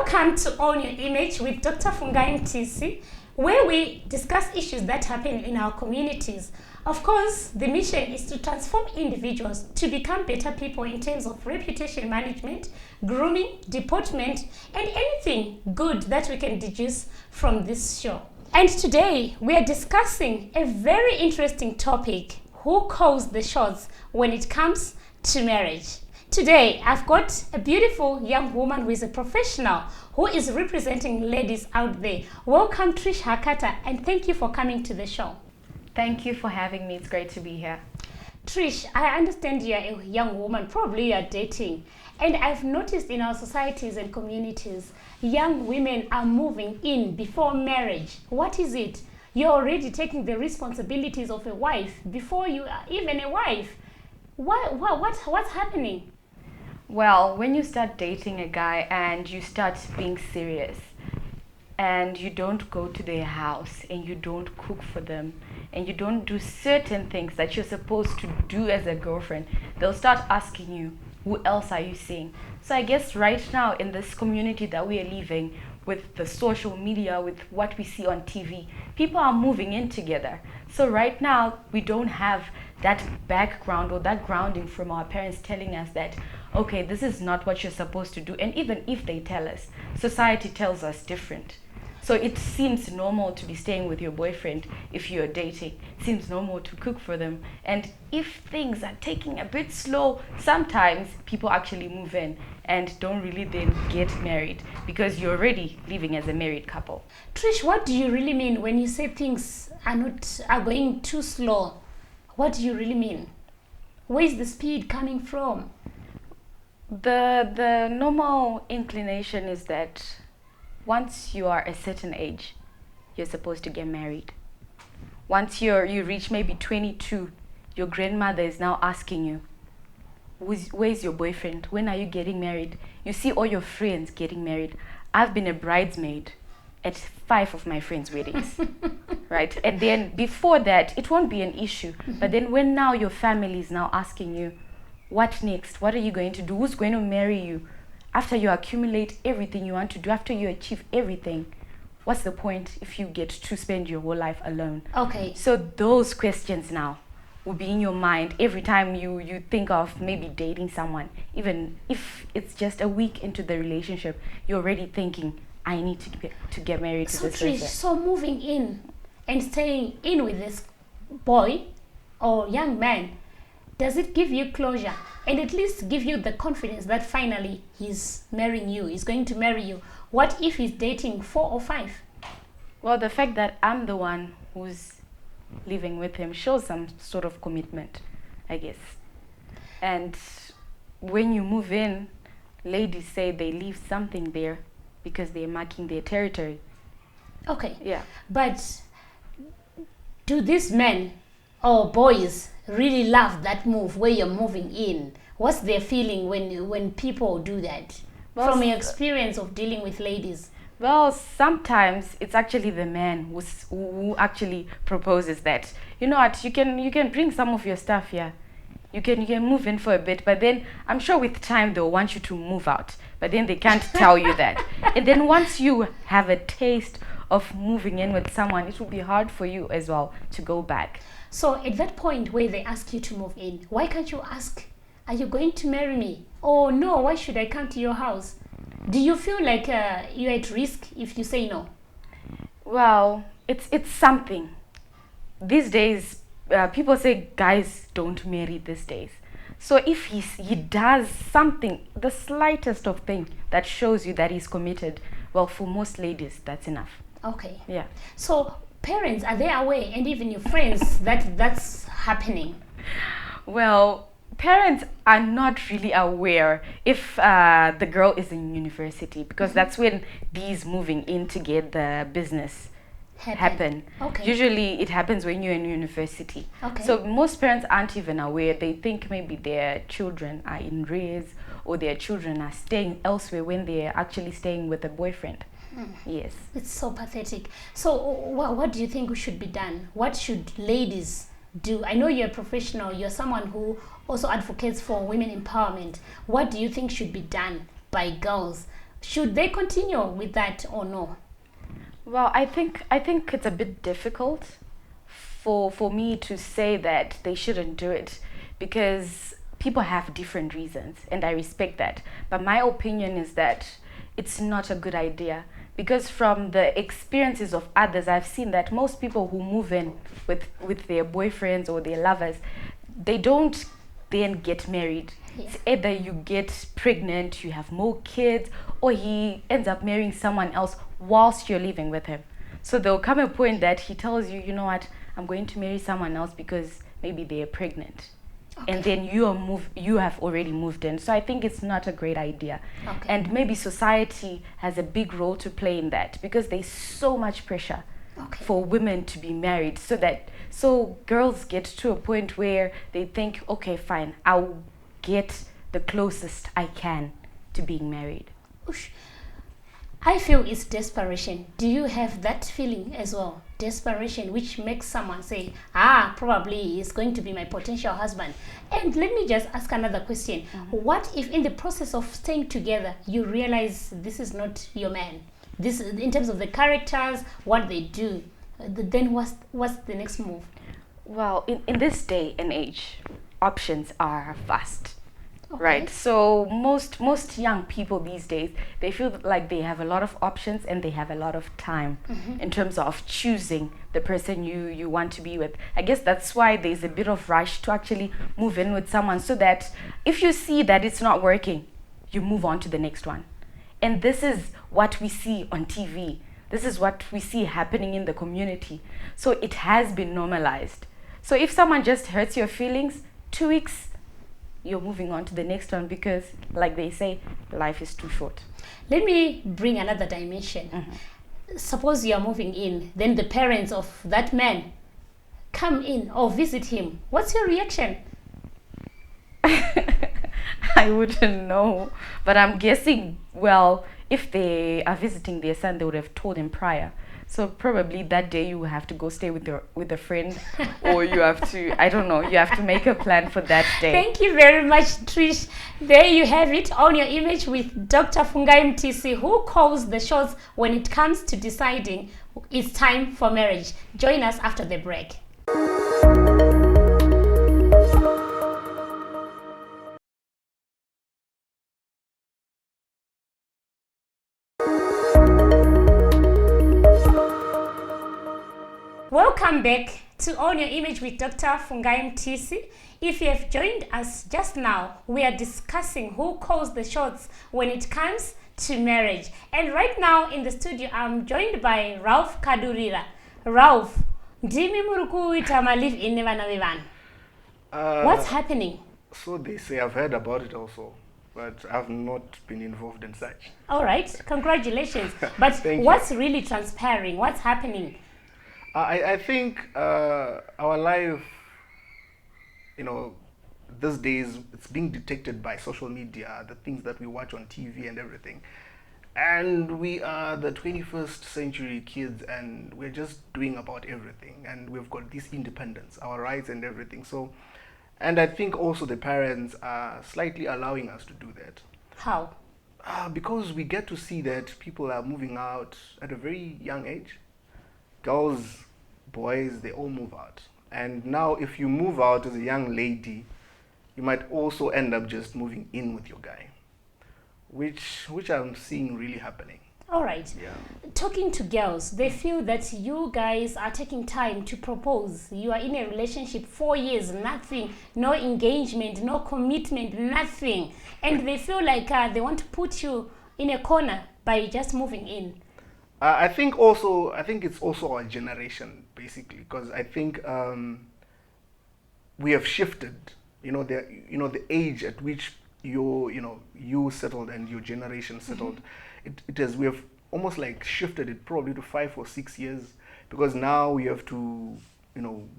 Welcome to Own Your Image with Dr. Fungai Mtisi, where we discuss issues that happen in our communities. Of course, the mission is to transform individuals to become better people in terms of reputation management, grooming, deportment, and anything good that we can deduce from this show. And today, we are discussing a very interesting topic: who calls the shots when it comes to marriage? Today, I've got a beautiful young woman who is a professional, who is representing ladies out there. Welcome, Trish Hakata, and thank you for coming to the show. Thank you for having me. It's great to be here. Trish, I understand you're a young woman, probably you're dating. And I've noticed in our societies and communities, young women are moving in before marriage. What is it? You're already taking the responsibilities of a wife before you are even a wife. What's happening? Well, when you start dating a guy and you start being serious and you don't go to their house and you don't cook for them and you don't do certain things that you're supposed to do as a girlfriend, they'll start asking you, who else are you seeing? So I guess right now in this community that we are living, with the social media, with what we see on TV, people are moving in together. So right now we don't have that background or that grounding from our parents telling us that, okay, this is not what you're supposed to do. And even if they tell us, society tells us different. So it seems normal to be staying with your boyfriend if you're dating. It seems normal to cook for them. And if things are taking a bit slow, sometimes people actually move in and don't really then get married because you're already living as a married couple. Trish, what do you really mean when you say things are going too slow? What do you really mean? Where is the speed coming from? The normal inclination is that once you are a certain age, you're supposed to get married. Once you reach maybe 22, your grandmother is now asking you, where's your boyfriend? When are you getting married? You see all your friends getting married. I've been a bridesmaid at 5 of my friends' weddings, right? And then before that, it won't be an issue. But then when now your family is now asking you, what next? What are you going to do? Who's going to marry you? After you accumulate everything you want to do, after you achieve everything, what's the point if you get to spend your whole life alone? Okay. So those questions now will be in your mind every time you think of maybe dating someone. Even if it's just a week into the relationship, you're already thinking, I need to get married to this person. So moving in and staying in with this boy or young man, does it give you closure and at least give you the confidence that finally he's marrying you, he's going to marry you? What if he's dating 4 or 5? Well, the fact that I'm the one who's living with him shows some sort of commitment, I guess. And when you move in, ladies say they leave something there because they're marking their territory. Okay. Yeah. But do these men or boys really love that move where you're moving in? What's their feeling when people do that? Well, from your experience of dealing with ladies? Well, sometimes it's actually the man who actually proposes that. You know what? You can bring some of your stuff here. You can move in for a bit, but then I'm sure with time they'll want you to move out. But then they can't tell you that. And then once you have a taste of moving in with someone, it will be hard for you as well to go back. So at that point where they ask you to move in, why can't you ask, are you going to marry me? Oh no, why should I come to your house? Do you feel like you're at risk if you say no? Well, it's something. These days, people say guys don't marry these days. So if he does something, the slightest of thing that shows you that he's committed, well, for most ladies, that's enough. Okay. Yeah. So parents, are they aware, and even your friends, that that's happening? Well, parents are not really aware if the girl is in university, because that's when these moving in to get the business happen. Okay. Usually it happens when you're in university. Okay. So most parents aren't even aware. They think maybe their children are in res or their children are staying elsewhere when they're actually staying with a boyfriend. Yes. It's so pathetic. So what do you think should be done? What should ladies do? I know you're a professional. You're someone who also advocates for women empowerment. What do you think should be done by girls Should they continue with that or no? Well, I think it's a bit difficult for me to say that they shouldn't do it, because people have different reasons and I respect that. But my opinion is that it's not a good idea, because from the experiences of others, I've seen that most people who move in with their boyfriends or their lovers, they don't then get married. Yeah. It's either you get pregnant, you have more kids, or he ends up marrying someone else whilst you're living with him. So there'll come a point that he tells you, you know what, I'm going to marry someone else because maybe they're pregnant. Okay. And then you have already moved in. So I think it's not a great idea. Okay. And maybe society has a big role to play in that, because there's so much pressure Okay. for women to be married, so girls get to a point where they think, okay, fine, I'll get the closest I can to being married. Oosh. I feel it's desperation. Do you have that feeling as well? Desperation, which makes someone say, probably he's going to be my potential husband. And let me just ask another question. What if in the process of staying together, you realize this is not your man? This, in terms of the characters, what they do, then what's the next move? Well, in this day and age, options are vast. Okay. Right. So most young people these days, they feel like they have a lot of options and they have a lot of time in terms of choosing the person you want to be with. I guess that's why there's a bit of rush to actually move in with someone, so that if you see that it's not working, you move on to the next one. And this is what we see on TV. This is what we see happening in the community. So it has been normalized. So if someone just hurts your feelings, 2 weeks, you're moving on to the next one, because, like they say, life is too short. Let me bring another dimension. Suppose you are moving in, then the parents of that man come in or visit him. What's your reaction? I wouldn't know, but I'm guessing, well, if they are visiting their son, they would have told him prior. So probably that day you have to go stay with a friend, or you have to, I don't know, you have to make a plan for that day. Thank you very much, Trish. There you have it on your image with Dr. Fungai Mtisi, who calls the shots when it comes to deciding it's time for marriage. Join us after the break. Welcome back to Own Your Image with Dr. Fungai Mtisi. If you have joined us just now, we are discussing who calls the shots when it comes to marriage. And right now in the studio, I'm joined by Ralf Kadurira. Ralf, ndimi muri kuita live-in nevana vevana. What's happening? So they say. I've heard about it also, but I've not been involved in such. All right, congratulations. But what's really transpiring? What's happening? I think our life, these days, it's being detected by social media, the things that we watch on TV and everything. And we are the 21st century kids, and we're just doing about everything. And we've got this independence, our rights and everything. So, and I think also the parents are slightly allowing us to do that. How? Because we get to see that people are moving out at a very young age. Girls, boys, they all move out. And now if you move out as a young lady, you might also end up just moving in with your guy, which I'm seeing really happening. All right. Yeah. Talking to girls, they feel that you guys are taking time to propose. You are in a relationship 4 years, nothing, no engagement, no commitment, nothing. And they feel like they want to put you in a corner by just moving in. I think it's also our generation, basically, because I think we have shifted. The age at which you settled and your generation settled. We have almost like shifted it probably to 5 or 6 years, because now you have to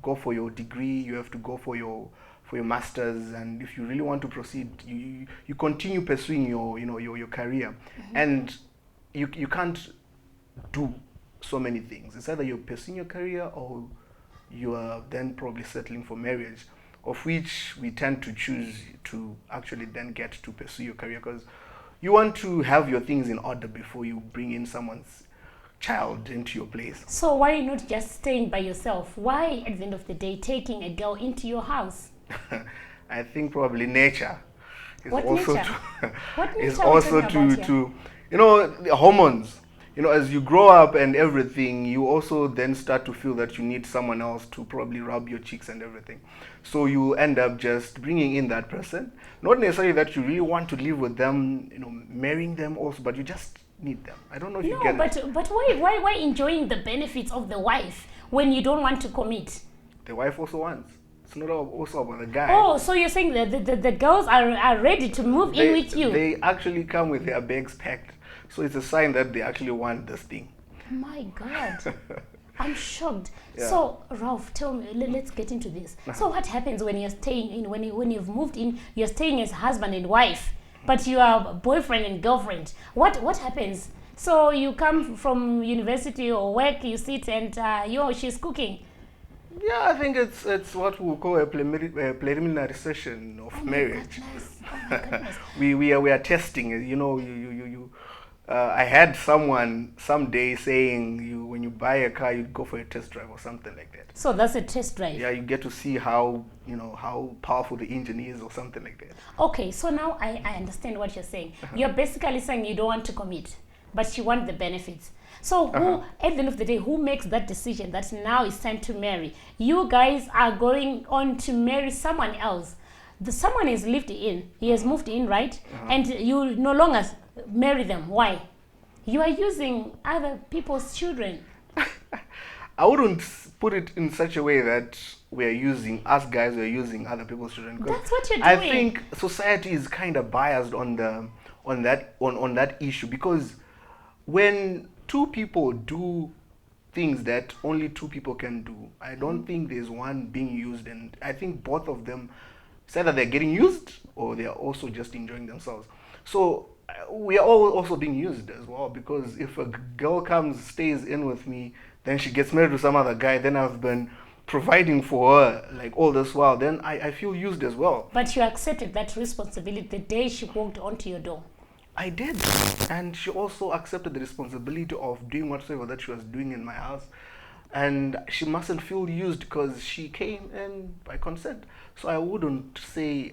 go for your degree, you have to go for your masters, and if you really want to proceed, you continue pursuing your career, and you can't do so many things. It's either you're pursuing your career or you are then probably settling for marriage, of which we tend to choose to actually then get to pursue your career, because you want to have your things in order before you bring in someone's child into your place. So why not just staying by yourself? Why, at the end of the day, taking a girl into your house? I think probably nature is What also nature? What is nature are we also talking about here? to you know, the hormones. You know, as you grow up and everything, you also then start to feel that you need someone else to probably rub your cheeks and everything. So you end up just bringing in that person. Not necessarily that you really want to live with them, you know, marrying them also, but you just need them. I don't know if you No, get it. but why enjoying the benefits of the wife when you don't want to commit? The wife also wants. It's not also about the guy. Oh, so you're saying that the girls are ready to move in with you? They actually come with their bags packed. So it's a sign that they actually want this thing. My God. I'm shocked. Yeah. So, Ralf, tell me, let's get into this. So what happens when you're staying in, when you've moved in, you're staying as husband and wife, but you are boyfriend and girlfriend? What happens? So you come from university or work, you sit and she's cooking. Yeah, I think it's what we call a preliminary session of marriage. Goodness. Oh my goodness. we are testing it. You know, you I had someone someday saying when you buy a car, you go for a test drive or something like that. So that's a test drive. Yeah, you get to see how powerful the engine is or something like that. Okay, so now I understand what you're saying. You're basically saying you don't want to commit, but you want the benefits. So who, at the end of the day, who makes that decision that now it's time to marry? You guys are going on to marry someone else. Someone has lived in, he has moved in, right? And you no longer marry them. Why? You are using other people's children. I wouldn't put it in such a way that we're using, us guys, we're using other people's children. 'Cause That's what you're I doing. think society is kind of biased on that issue, because when two people do things that only two people can do, I don't think there's one being used, and I think both of them, it's either they're getting used or they're also just enjoying themselves. So we are all also being used as well, because if a girl comes, stays in with me, then she gets married to some other guy, then I've been providing for her like all this while, then I feel used as well. But you accepted that responsibility the day she walked onto your door. I did, and she also accepted the responsibility of doing whatsoever that she was doing in my house, and she mustn't feel used because she came in by consent. So I wouldn't say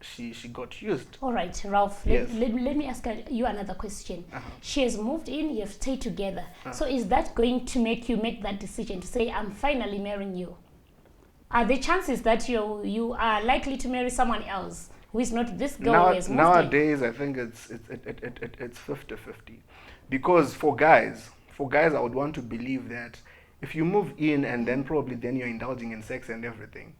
she got used. All right, Ralf, Yes. let me ask you another question. She has moved in, you have stayed together. So is that going to make you make that decision to say, I'm finally marrying you? Are there chances that you are likely to marry someone else who is not this girl who has moved in? Nowadays, I think it's 50-50, because for guys, I would want to believe that if you move in and then probably then you're indulging in sex and everything,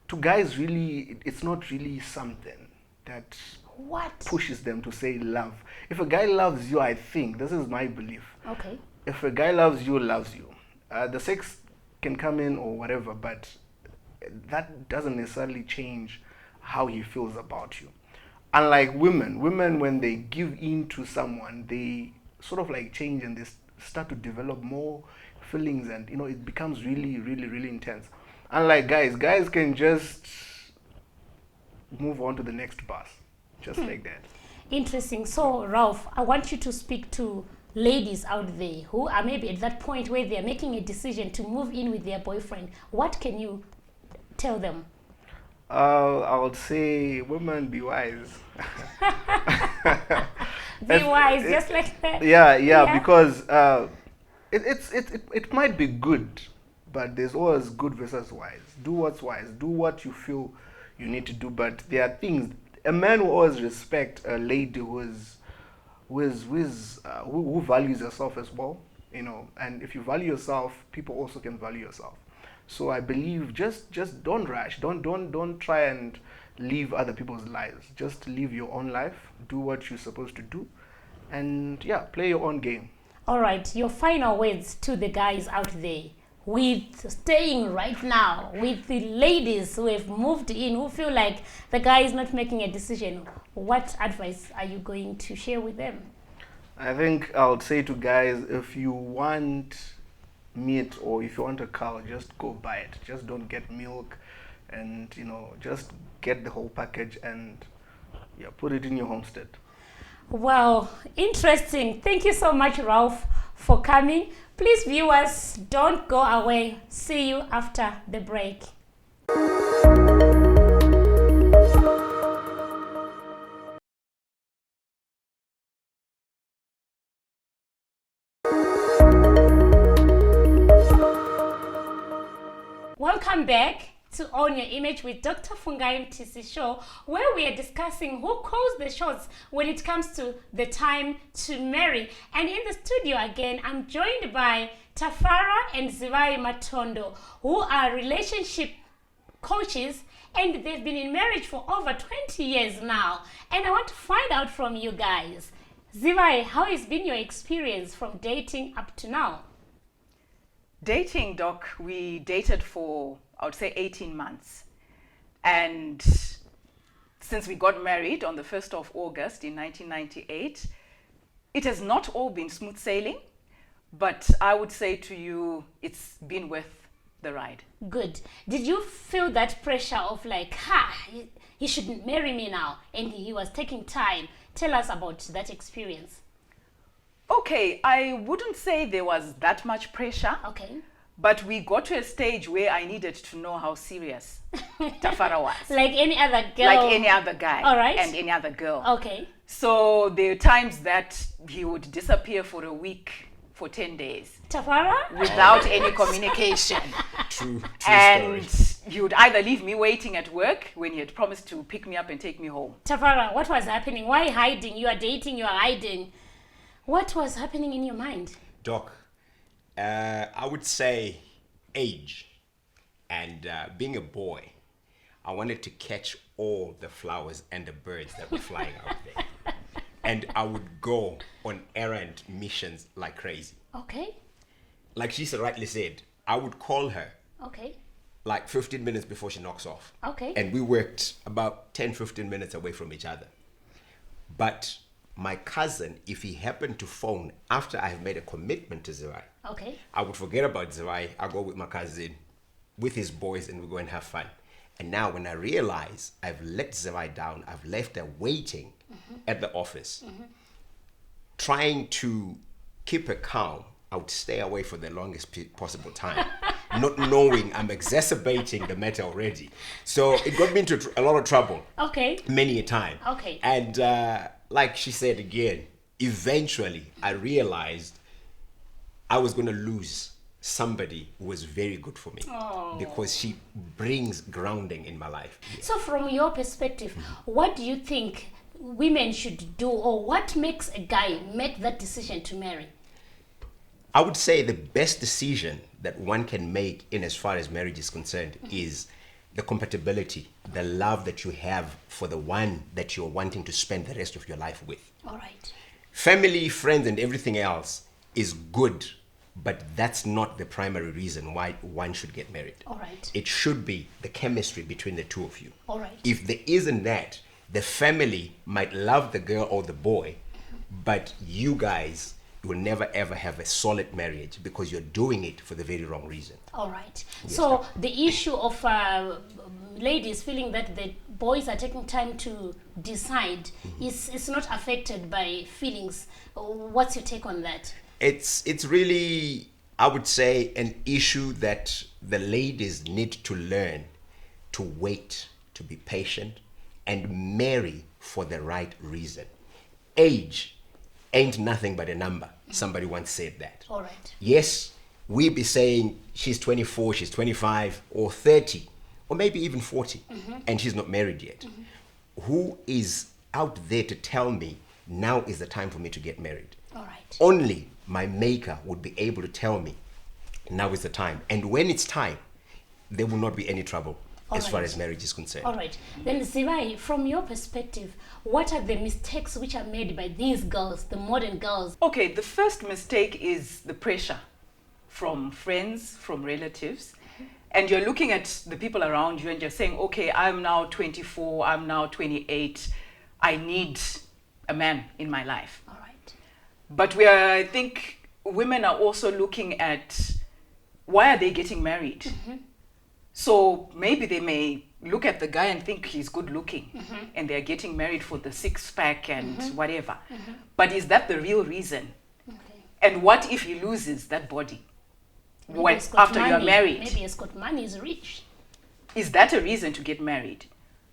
to guys really, it's not really something that What? pushes them to say love. If a guy loves you, I think, this is my belief, Okay. if a guy loves you, the sex can come in or whatever, but that doesn't necessarily change how he feels about you. Unlike women when they give in to someone, they sort of like change and they start to develop more feelings, and it becomes really, really, really intense. Unlike guys can just move on to the next bus, just like that. Interesting. So, Ralf, I want you to speak to ladies out there who are maybe at that point where they are making a decision to move in with their boyfriend. What can you tell them? I would say, women, be wise. Be wise, just like that. Yeah. Because it might be good, but there's always good versus wise. Do what's wise. Do what you feel you need to do. But there are things. A man will always respect a lady who values herself as well. And if you value yourself, people also can value yourself. So I believe just don't rush. Don't try and live other people's lives. Just live your own life. Do what you're supposed to do, and play your own game. All right, your final words to the guys out there with staying right now, with the ladies who have moved in, who feel like the guy is not making a decision. What advice are you going to share with them? I think I would say to guys, if you want meat or if you want a cow, just go buy it. Just don't get milk, and just get the whole package and put it in your homestead. Wow, interesting. Thank you so much, Ralf, for coming. Please, viewers, don't go away. See you after the break. Welcome back to Own Your Image with Dr. Fungai Mtisi show, where we are discussing who calls the shots when it comes to the time to marry. And in the studio again, I'm joined by Tafara and Zivai Matondo, who are relationship coaches, and they've been in marriage for over 20 years now. And I want to find out from you guys, Zivai, how has been your experience from dating up to now? Dating, Doc, we dated for, I would say, 18 months. And since we got married on the 1st of August in 1998, it has not all been smooth sailing, but I would say to you, it's been worth the ride. Good. Did you feel that pressure of like, he shouldn't marry me now, and he was taking time? Tell us about that experience. Okay, I wouldn't say there was that much pressure. Okay. But we got to a stage where I needed to know how serious Tafara was. Like any other girl? Like any other guy. All right. And any other girl. Okay. So there are times that he would disappear for a week, for 10 days. Tafara? Without any communication. True And story. he would either leave me waiting at work when he had promised to pick me up and take me home. Tafara, what was happening? Why hiding? You are dating, you are hiding. What was happening in your mind? Doc, I would say age. And being a boy, I wanted to catch all the flowers and the birds that were flying out there. And I would go on errand missions like crazy. Okay. Like she rightly said, I would call her Okay. like 15 minutes before she knocks off. Okay. And we worked about 10, 15 minutes away from each other. But my cousin, if he happened to phone after I have made a commitment to Zivai, Okay. I would forget about Zivai. I go with my cousin, with his boys, and we go and have fun. And now when I realize I've let Zivai down, I've left her waiting at the office, trying to keep her calm, I would stay away for the longest possible time, not knowing I'm exacerbating the matter already. So it got me into a lot of trouble. Okay. Many a time. Okay. And like she said again, eventually I realized I was going to lose somebody who was very good for me because she brings grounding in my life. So from your perspective, what do you think women should do, or what makes a guy make that decision to marry? I would say the best decision that one can make in as far as marriage is concerned is the compatibility, the love that you have for the one that you're wanting to spend the rest of your life with. All right. Family, friends, and everything else is good, but that's not the primary reason why one should get married. All right. It should be the chemistry between the two of you. All right. If there isn't that, the family might love the girl or the boy, but you guys will never ever have a solid marriage because you're doing it for the very wrong reason. All right. So the issue of ladies feeling that the boys are taking time to decide is not affected by feelings. What's your take on that? It's really, I would say, an issue that the ladies need to learn to wait, to be patient, and marry for the right reason. Age ain't nothing but a number. Somebody once said that. All right. Yes, we be saying she's 24, she's 25, or 30, or maybe even 40, and she's not married yet. Who is out there to tell me now is the time for me to get married? All right. Only my maker would be able to tell me now is the time. And when it's time, there will not be any trouble as far as marriage is concerned. All right. Then Zivai, from your perspective, what are the mistakes which are made by these girls, the modern girls? Okay, the first mistake is the pressure from friends, from relatives. And you're looking at the people around you and you're saying, okay, I'm now 24, I'm now 28. I need a man in my life. All right. But I think women are also looking at why are they getting married? So maybe they may look at the guy and think he's good looking, and they're getting married for the six-pack and whatever. But is that the real reason? Okay. And what if he loses that body Maybe he's got after money. you're married? Maybe he's got money, he's rich. Is that a reason to get married?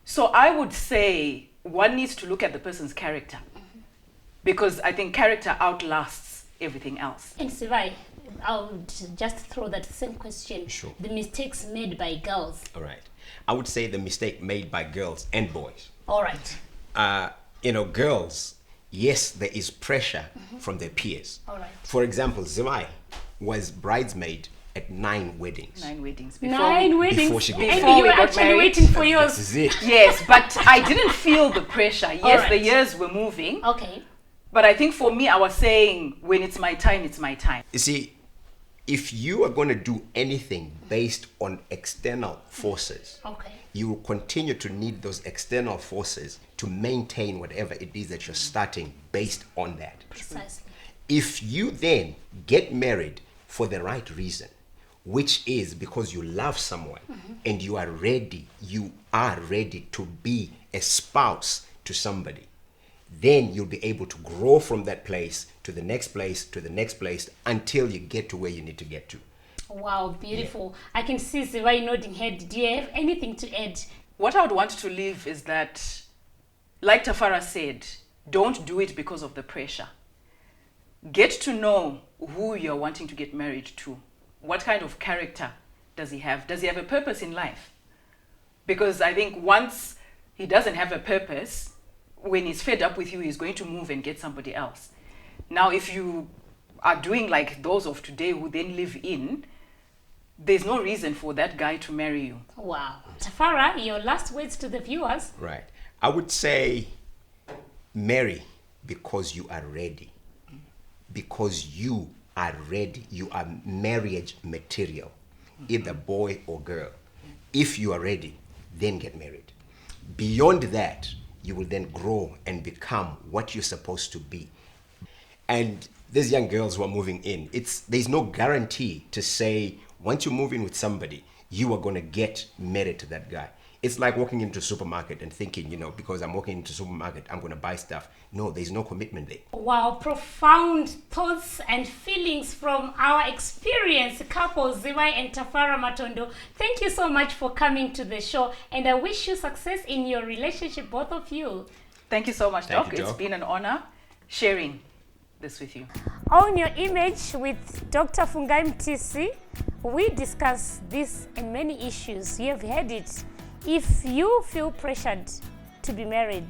So I would say one needs to look at the person's character, because I think character outlasts everything else. And Zivai, I would just throw that same question. Sure. The mistakes made by girls. All right. I would say the mistake made by girls and boys. All right. Girls, yes, there is pressure from their peers. All right. For example, Zivai was bridesmaid at 9 weddings. 9 weddings. 9 weddings. before she got and married. you were Before we got actually married. waiting for This yours. is it. Yes, but I didn't feel the pressure. Yes, Alright. the years were moving. Okay. But I think for me, I was saying, when it's my time, it's my time. You see, if you are going to do anything based on external forces, Okay. you will continue to need those external forces to maintain whatever it is that you're starting based on that. Precisely. If you then get married for the right reason, which is because you love someone and you are ready to be a spouse to somebody, then you'll be able to grow from that place to the next place to the next place until you get to where you need to get to. Wow, beautiful. I can see Zivai nodding head. Do you have anything to add? What I would want to leave is that, like Tafara said, don't do it because of the pressure. Get to know who you're wanting to get married to. What kind of character does he have? Does he have a purpose in life? Because I think once he doesn't have a purpose, when he's fed up with you, he's going to move and get somebody else. Now, if you are doing like those of today who then live in, there's no reason for that guy to marry you. Wow. Tafara, your last words to the viewers. Right. I would say marry because you are ready. Because you are ready. You are marriage material, either boy or girl. If you are ready, then get married. Beyond that, you will then grow and become what you're supposed to be. And these young girls who are moving in, there's no guarantee to say once you move in with somebody, you are going to get married to that guy. It's like walking into a supermarket and thinking, because I'm walking into a supermarket, I'm going to buy stuff. No, there's no commitment there. Wow, profound thoughts and feelings from our experienced couples, Zivai and Tafara Matondo. Thank you so much for coming to the show, and I wish you success in your relationship, both of you. Thank you so much, Thank Doc. you, Doc. It's been an honor sharing this with you. On Your Image with Dr. Fungai Mtisi, we discuss this and many issues. You have heard it. If you feel pressured to be married,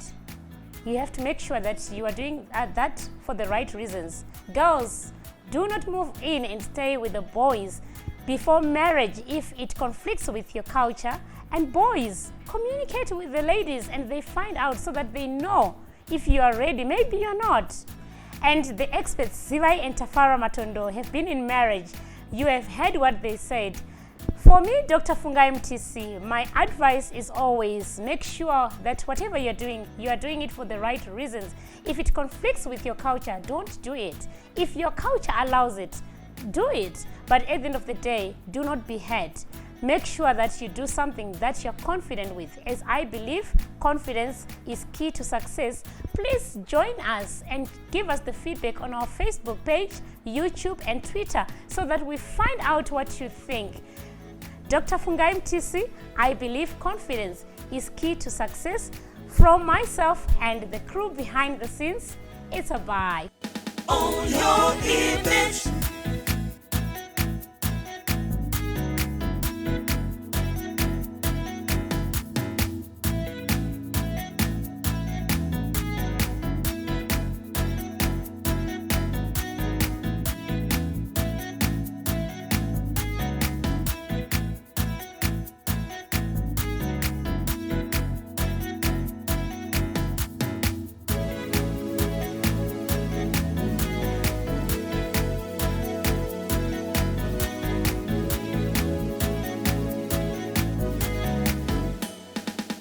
you have to make sure that you are doing that for the right reasons. Girls, do not move in and stay with the boys before marriage if it conflicts with your culture. And boys, communicate with the ladies and they find out so that they know if you are ready. Maybe you're not. And the experts, Zivai and Tafara Matondo, have been in marriage. You have heard what they said. For me, Dr. Fungai Mtisi, my advice is always make sure that whatever you're doing, you are doing it for the right reasons. If it conflicts with your culture, don't do it. If your culture allows it, do it. But at the end of the day, do not be hurt. Make sure that you do something that you're confident with. As I believe confidence is key to success, please join us and give us the feedback on our Facebook page, YouTube, and Twitter so that we find out what you think. Dr. Fungai Mtisi, I believe confidence is key to success. From myself and the crew behind the scenes, it's a bye. Own your image.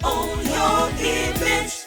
Own your image.